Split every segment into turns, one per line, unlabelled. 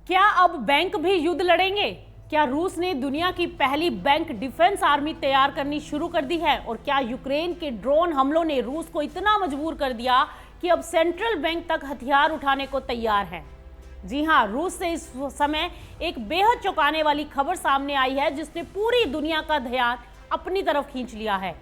क्या अब बैंक भी युद्ध लड़ेंगे? क्या रूस ने दुनिया की पहली बैंक डिफेंस आर्मी तैयार करनी शुरू कर दी है? और क्या यूक्रेन के ड्रोन हमलों ने रूस को इतना मजबूर कर दिया कि अब सेंट्रल बैंक तक हथियार उठाने को तैयार है? जी हां, रूस से इस समय एक बेहद चौंकाने वाली खबर सामने आई है जिसने पूरी दुनिया का ध्यान अपनी तरफ खींच लिया है।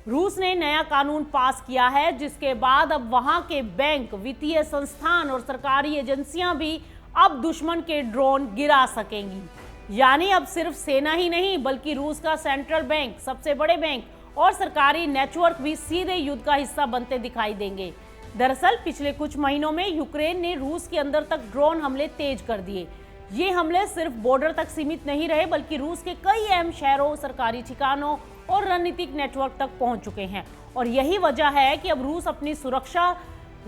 रूस ने नया कानून पास किया है जिसके बाद अब वहां के बैंक, वित्तीय संस्थान और सरकारी एजेंसियां भी अब दुश्मन के ड्रोन गिरा सकेंगी। यानी अब सिर्फ सेना ही नहीं बल्कि रूस का सेंट्रल बैंक, सबसे बड़े बैंक और सरकारी नेटवर्क भी सीधे युद्ध का हिस्सा बनते दिखाई देंगे। दरअसल पिछले कुछ महीनों में यूक्रेन ने रूस के अंदर तक ड्रोन हमले तेज कर दिए। ये हमले सिर्फ बॉर्डर तक सीमित नहीं रहे बल्कि रूस के कई अहम शहरों, सरकारी ठिकानों और रणनीतिक नेटवर्क तक पहुंच चुके हैं। और यही वजह है कि अब रूस अपनी सुरक्षा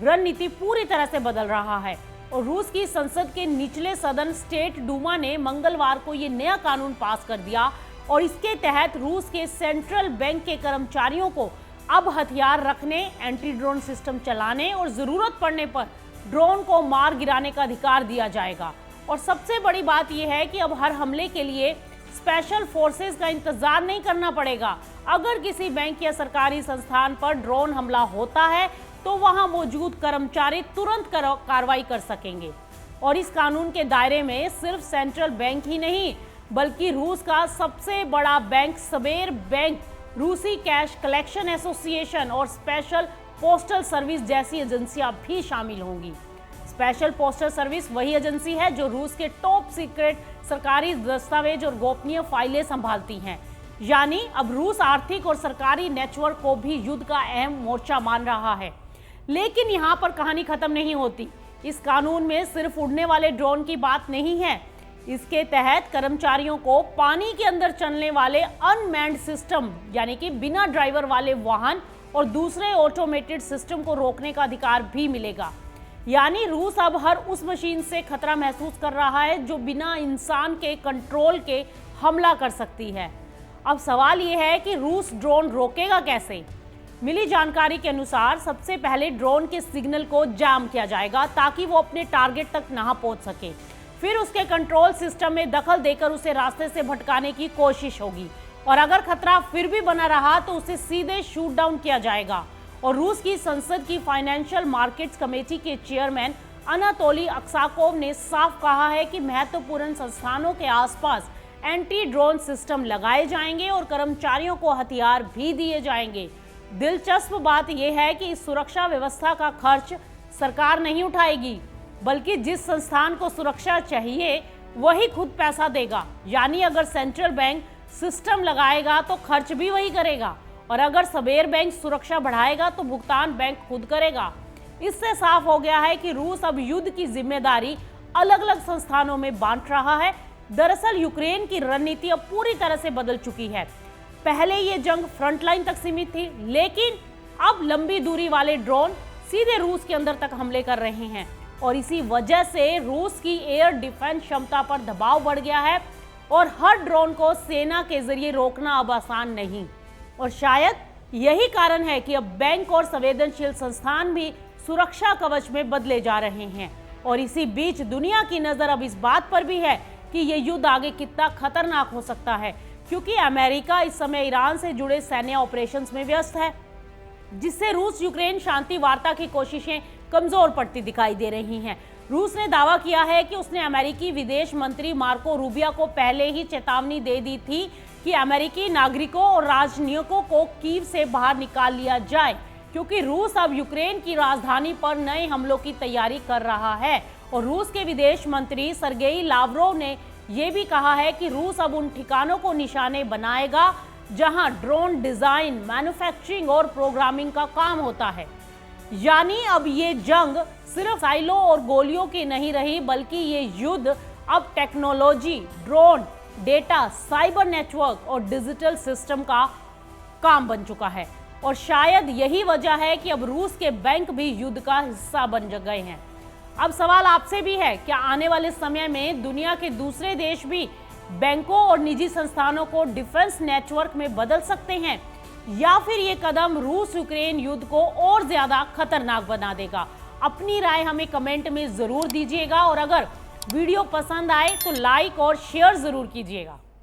रणनीति पूरी तरह से बदल रहा है। और रूस की संसद के निचले सदन स्टेट डूमा ने मंगलवार को ये नया कानून पास कर दिया और इसके तहत रूस के सेंट्रल बैंक के कर्मचारियों को अब हथियार रखने, एंटी ड्रोन सिस्टम चलाने और जरूरत पड़ने पर ड्रोन को मार गिराने का अधिकार दिया जाएगा। और सबसे बड़ी बात यह है कि अब हर हमले के लिए स्पेशल फोर्सेस का इंतजार नहीं करना पड़ेगा। अगर किसी बैंक या सरकारी संस्थान पर ड्रोन हमला होता है तो वहां मौजूद कर्मचारी तुरंत कार्रवाई कर सकेंगे। और इस कानून के दायरे में सिर्फ सेंट्रल बैंक ही नहीं बल्कि रूस का सबसे बड़ा बैंक सबेर बैंक, रूसी कैश कलेक्शन एसोसिएशन और स्पेशल पोस्टल सर्विस जैसी एजेंसियां भी शामिल होंगी। स्पेशल पोस्टल सर्विस वही एजेंसी है जो रूस के टॉप सीक्रेट सरकारी दस्तावेज और गोपनीय फाइलें संभालती हैं। यानी अब रूस आर्थिक और सरकारी नेटवर्क को भी युद्ध का अहम मोर्चा मान रहा है। लेकिन यहाँ पर कहानी खत्म नहीं होती। इस कानून में सिर्फ उड़ने वाले ड्रोन की बात नहीं है। इसके तहत कर्मचारियों को पानी के अंदर चलने वाले अनमैन्ड सिस्टम यानी कि बिना ड्राइवर वाले वाहन और दूसरे ऑटोमेटेड सिस्टम को रोकने का अधिकार भी मिलेगा। यानी रूस अब हर उस मशीन से खतरा महसूस कर रहा है जो बिना इंसान के कंट्रोल के हमला कर सकती है। अब सवाल यह है कि रूस ड्रोन रोकेगा कैसे? मिली जानकारी के अनुसार सबसे पहले ड्रोन के सिग्नल को जाम किया जाएगा ताकि वो अपने टारगेट तक ना पहुंच सके। फिर उसके कंट्रोल सिस्टम में दखल देकर उसे रास्ते से भटकाने की कोशिश होगी और अगर खतरा फिर भी बना रहा तो उसे सीधे शूट डाउन किया जाएगा। और रूस की संसद की फाइनेंशियल मार्केट्स कमेटी के चेयरमैन अनातोली अक्साकोव ने साफ कहा है कि महत्वपूर्ण संस्थानों के आसपास एंटी ड्रोन सिस्टम लगाए जाएंगे और कर्मचारियों को हथियार भी दिए जाएंगे। दिलचस्प बात यह है कि इस सुरक्षा व्यवस्था का खर्च सरकार नहीं उठाएगी बल्कि जिस संस्थान को सुरक्षा चाहिए वही खुद पैसा देगा। यानी अगर सेंट्रल बैंक सिस्टम लगाएगा तो खर्च भी वही करेगा और अगर सबेर बैंक सुरक्षा बढ़ाएगा तो भुगतान बैंक खुद करेगा। इससे साफ हो गया है कि रूस अब युद्ध की जिम्मेदारी अलग अलग संस्थानों में बांट रहा है। दरअसल यूक्रेन की रणनीति अब पूरी तरह से बदल चुकी है। पहले ये जंग फ्रंटलाइन तक सीमित थी लेकिन अब लंबी दूरी वाले ड्रोन सीधे रूस के अंदर तक हमले कर रहे हैं और इसी वजह से रूस की एयर डिफेंस क्षमता पर दबाव बढ़ गया है और हर ड्रोन को सेना के जरिए रोकना अब आसान नहीं। और शायद यही कारण है कि अब बैंक और संवेदनशील संस्थान भी सुरक्षा कवच में बदले जा रहे हैं। और इसी बीच दुनिया की नजर अब इस बात पर भी है कि यह युद्ध आगे कितना खतरनाक हो सकता है क्योंकि अमेरिका इस समय ईरान से जुड़े सैन्य ऑपरेशंस में व्यस्त है जिससे रूस यूक्रेन शांति वार्ता की कोशिशें कमजोर पड़ती दिखाई दे रही हैं। रूस ने दावा किया है कि उसने अमेरिकी विदेश मंत्री मार्को रूबियो को पहले ही चेतावनी दे दी थी कि अमेरिकी नागरिकों और राजनयिकों को कीव से बाहर निकाल लिया जाए क्योंकि रूस अब यूक्रेन की राजधानी पर नए हमलों की तैयारी कर रहा है। और रूस के विदेश मंत्री सर्गेई लावरोव ने यह भी कहा है कि रूस अब उन ठिकानों को निशाने बनाएगा जहां ड्रोन डिजाइन, मैन्युफैक्चरिंग और प्रोग्रामिंग का काम होता है। यानी अब ये जंग सिर्फ साइलो और गोलियों की नहीं रही बल्कि ये युद्ध अब technology, drone, data, cyber network और डिजिटल सिस्टम का काम बन चुका है। और शायद यही वजह है कि अब रूस के बैंक भी युद्ध का हिस्सा बन गए हैं। अब सवाल आपसे भी है, क्या आने वाले समय में दुनिया के दूसरे देश भी बैंकों और निजी संस्थानों को डिफेंस नेटवर्क में बदल सकते हैं या फिर ये कदम रूस यूक्रेन युद्ध को और ज्यादा खतरनाक बना देगा? अपनी राय हमें कमेंट में जरूर दीजिएगा और अगर वीडियो पसंद आए तो लाइक और शेयर जरूर कीजिएगा।